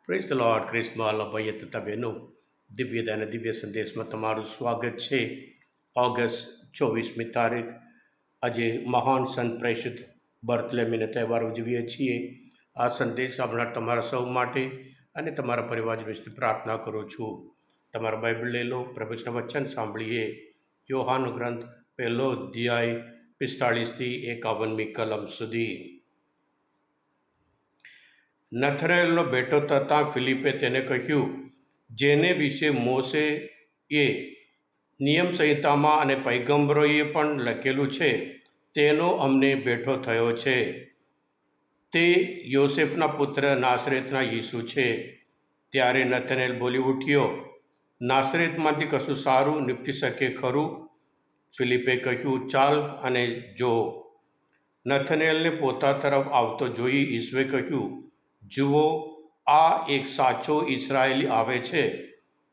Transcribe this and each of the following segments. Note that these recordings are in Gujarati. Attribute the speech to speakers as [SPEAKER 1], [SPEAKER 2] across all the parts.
[SPEAKER 1] Praise the lord. ક્રિસ્મા ભાઈ તથા બહેનો, દિવ્ય અને દિવ્ય સંદેશમાં તમારું સ્વાગત છે. ઓગસ્ટ 24મી તારીખ, આજે મહાન સંત પ્રેષિત બર્થલેમીનો તહેવાર ઉજવીએ છીએ. આ સંદેશ આપણા તમારા સૌ માટે અને તમારા પરિવાર વિશે પ્રાર્થના કરું છું. તમારા બાઇબલ લઈ લો, પ્રભુના વચન સાંભળીએ. યોહાનનો ગ્રંથ 1લો અધ્યાય 45થી 51મી કલમ સુધી. નથનાએલનો બેટો થતાં ફિલિપે તેને કહ્યું, જેને વિશે મોશેએ નિયમ સંહિતામાં અને પૈગંબરોએ પણ લખેલું છે, તેનો અમને બેઠો થયો છે. તે યોસેફના પુત્ર નાસરેતના યીશુ છે. ત્યારે નથનાએલ બોલી ઉઠ્યો, નાસરેતમાંથી કશું સારું નીપજી શકે ખરું? ફિલિપે કહ્યું, ચાલ અને જો. નથનાએલને પોતા તરફ આવતો જોઈ ઈસુએ કહ્યું, જુઓ, આ એક સાચો ઇસરાયેલી આવે છે,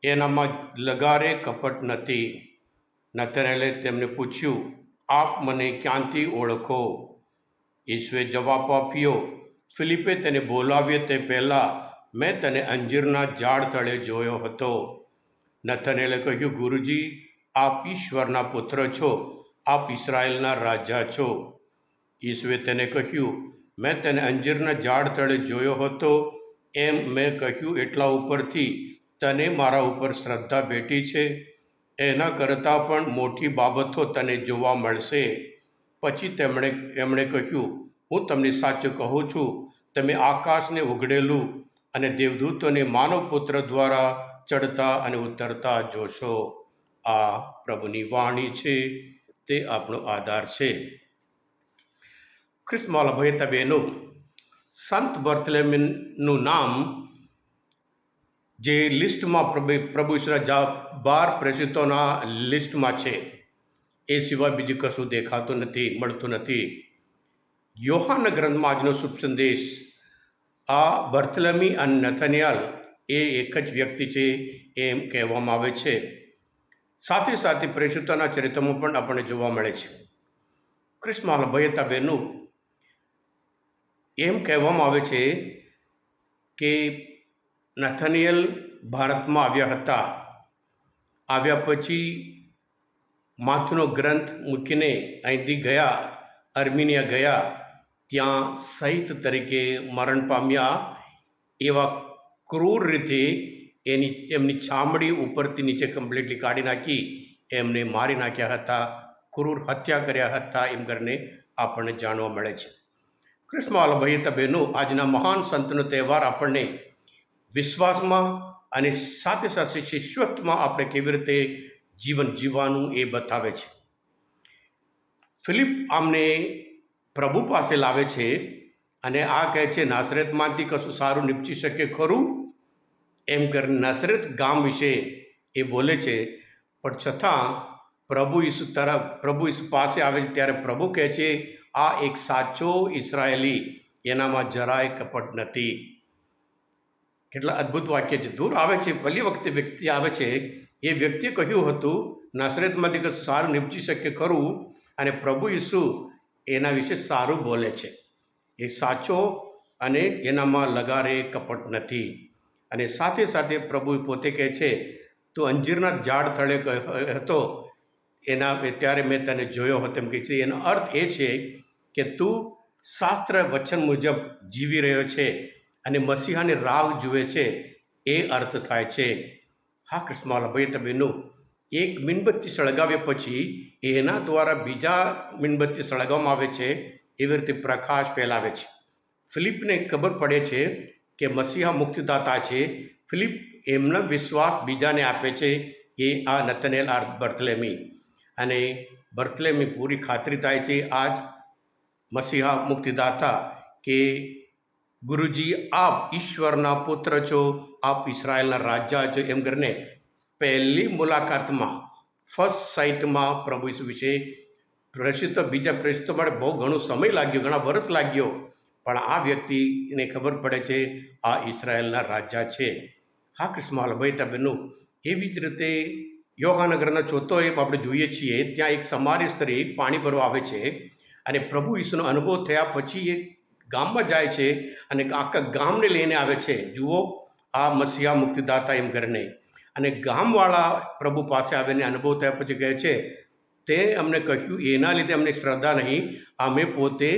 [SPEAKER 1] એનામાં લગારે કપટ નથી. નથનાએલે તેમને પૂછ્યું, આપ મને ક્યાંથી ઓળખો? ઈસુએ જવાબ આપ્યો, ફિલિપે તેને બોલાવ્યો તે પહેલાં મેં તને અંજીરના ઝાડ તળે જોયો હતો. નથનાએલે કહ્યું, ગુરુજી, આપ ઈશ્વરના પુત્ર છો, આપ ઇસરાયેલના રાજા છો. ઈસુએ તેને કહ્યું, મેં તને અંજીરના ઝાડ તળે જોયો હતો એમ મેં કહ્યું એટલા ઉપરથી તને મારા ઉપર શ્રદ્ધા બેઠી છે. એના કરતાં પણ મોટી બાબતો તને જોવા મળશે. પછી એમણે કહ્યું, હું તમને સાચું કહું છું, તમે આકાશને ઉઘડેલું અને દેવદૂતોને માનવ પુત્ર દ્વારા ચડતા અને ઉતરતા જોશો. આ પ્રભુની વાણી છે, તે આપણો આધાર છે. ક્રિસ્મા ભાઈ બહેનો, સંત બર્થલેમીનું નામ જે લિસ્ટમાં પ્રભુ ઈસુના 12 પ્રેષિતોના લિસ્ટમાં છે, એ સિવાય બીજું કશું દેખાતું નથી, મળતું નથી. યોહાનના ગ્રંથમાં આજનો શુભ સંદેશ, આ બર્થલેમી અને નથનાએલ એ એક જ વ્યક્તિ છે એમ કહેવામાં આવે છે. સાથે સાથે પ્રેષિતોના ચરિત્રમાં પણ આપણને જોવા મળે છે. ક્રિસ્મા ભાઈ બહેનો, એમ કહેવામાં આવે છે કે નથનાએલ ભારતમાં આવ્યા હતા. આવ્યા પછી માથનો ગ્રંથ મૂકીને અહીંથી ગયા, અર્મિનિયા ગયા. ત્યાં શહીદ તરીકે મરણ પામ્યા. એવા ક્રૂર રીતે એમની ચામડી ઉપરથી નીચે કમ્પ્લીટલી કાઢી નાખી એમને મારી નાખ્યા હતા, ક્રૂર હત્યા કર્યા હતા એમ કરીને આપણને જાણવા મળે છે. ક્રિસ્મા ભાઈ બહેનો, આજના મહાન સંતનો તહેવાર આપણને વિશ્વાસમાં અને સાથે સાથે શિષ્યત્વમાં આપણે કેવી રીતે જીવન જીવવાનું એ બતાવે છે. ફિલિપ આમને પ્રભુ પાસે લાવે છે અને આ કહે છે, નાસરેતમાંથી કશું સારું નીપજી શકે ખરું? એમ કરીને નાસરેત ગામ વિશે એ બોલે છે. પણ છતાં પ્રભુ ઈસુ પાસે આવે છે ત્યારે પ્રભુ કહે છે, આ એક સાચો ઇસરાયેલી, એનામાં જરાય કપટ નથી. કેટલા અદ્ભુત વાક્ય છે. દૂર આવે છે, પહેલી વખતે વ્યક્તિ આવે છે, એ વ્યક્તિએ કહ્યું હતું, નાસરેતમાંથી કશું સારું નીપજી શકે ખરું? અને પ્રભુ ઈસુ એના વિશે સારું બોલે છે. એ સાચો અને એનામાં લગારે કપટ નથી. અને સાથે સાથે પ્રભુ પોતે કહે છે, તું અંજીરના ઝાડ તળે હતો ત્યારે મેં તને જોયો હતો એમ કહે છે. એનો અર્થ એ છે કે તું શાસ્ત્ર વચન મુજબ જીવી રહ્યો છે અને મસીહાની રાહ જુએ છે, એ અર્થ થાય છે. હા ક્રિસ્મા ભાઈ બહેનો, એક મીણબત્તી સળગાવ્યા પછી એના દ્વારા બીજા મીણબત્તી સળગાવવામાં આવે છે, એવી રીતે પ્રકાશ ફેલાવે છે. ફિલિપને ખબર પડે છે કે મસીહા મુક્તિદાતા છે. ફિલિપ એમનો વિશ્વાસ બીજાને આપે છે, એ આ નથનાએલ બર્થલેમી. અને બર્થલેમી પૂરી ખાતરી થાય છે આજ મસીહા મુક્તિદાતા કે ગુરુજી, આપ ઈશ્વરના પુત્ર છો, આપ ઇસરાયેલના રાજા છો એમ કરીને પહેલી મુલાકાતમાં, ફર્સ્ટ સાઇટમાં પ્રભુ ઈસુ વિશે બીજા પ્રેષિતો માટે બહુ ઘણો સમય લાગ્યો, ઘણા વર્ષ લાગ્યો, પણ આ વ્યક્તિને ખબર પડે છે આ ઇસરાયેલના રાજા છે. હા ક્રિસ્મા ભાઈ બહેનો, એવી જ રીતે યોહાનના ગ્રંથના 4 આપણે જોઈએ છીએ, ત્યાં એક સમારી સ્ત્રી પાણી ભરવા આવે છે અને પ્રભુ ઈસુનો અનુભવ થયા પછી એ ગામમાં જાય છે અને આખા ગામને લઈને આવે છે. જુઓ, આ મસીહા મુક્તિદાતા એમ કરીને. અને ગામવાળા પ્રભુ પાસે આવીને અનુભવ થયા પછી કહે છે તે અમને કહ્યું એના લીધે અમને શ્રદ્ધા નહીં, અમે પોતે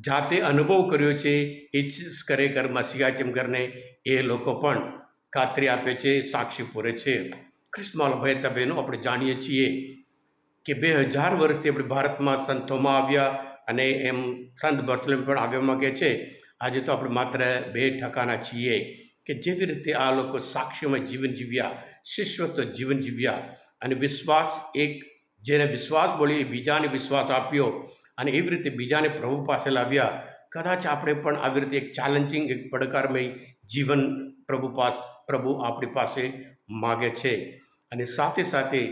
[SPEAKER 1] જાતે અનુભવ કર્યો છે એ જ ખરેખર મસીહા જેમ કરીને એ લોકો પણ ખાતરી આપે છે, સાક્ષી પૂરે છે. ખ્રિસ્તમાં ભાઈ બહેનો, આપણે જાણીએ છીએ કે 2000 વર્ષથી આપણે ભારતમાં સંતોમાં આવ્યા અને એમ સંત બર્થલેમ પણ આવ્યા માગે છે. આજે તો આપણે માત્ર 2% છીએ કે જેવી રીતે આ લોકો સાક્ષીઓમાં જીવન જીવ્યા, શિષ્યત્વ જીવન જીવ્યા અને વિશ્વાસ, એક જેને વિશ્વાસ બોલી એ બીજાને વિશ્વાસ આપ્યો અને એવી રીતે બીજાને પ્રભુ પાસે લાવ્યા. કદાચ આપણે પણ આવી રીતે એક ચેલેન્જિંગ, એક પડકારમય જીવન પ્રભુ આપણી પાસે માગે છે. અને સાથે સાથે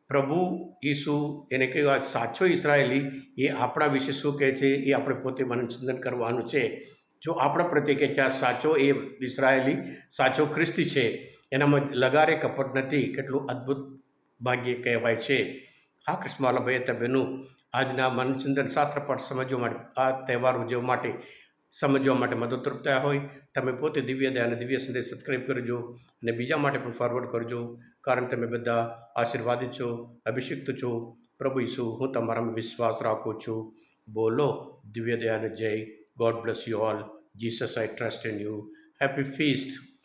[SPEAKER 1] પ્રભુ ઈસુ એને કહ્યું સાચો ઇસરાયેલી એ આપણા વિશે શું કહે છે એ આપણે પોતે મનોચિંતન કરવાનું છે. જો આપણા પ્રત્યે કે આ સાચો એ ઇસરાયેલી, સાચો ખ્રિસ્તી છે, એનામાં લગારે કપટ નથી, કેટલું અદ્ભુત ભાગ્ય કહેવાય છે. આ ખ્રિસ્તમાલા ભાઈ બહેનું, આજના મનોચિંતન શાસ્ત્ર પાઠ સમજવા માટે, આ તહેવાર ઉજવવા માટે, સમજવા માટે મદદરૂપ થયા હોય, તમે પોતે દિવ્ય દયા અને દિવ્ય સંદેશ સબસ્ક્રાઈબ કરજો અને બીજા માટે પણ ફોરવર્ડ કરજો, કારણ તમે બધા આશીર્વાદિત છો, અભિષિક્ત છો. પ્રભુ ઈસુ, હું તમારામાં વિશ્વાસ રાખું છું. બોલો દિવ્ય દયાને જય. God bless you all. Jesus, I trust in you. Happy feast.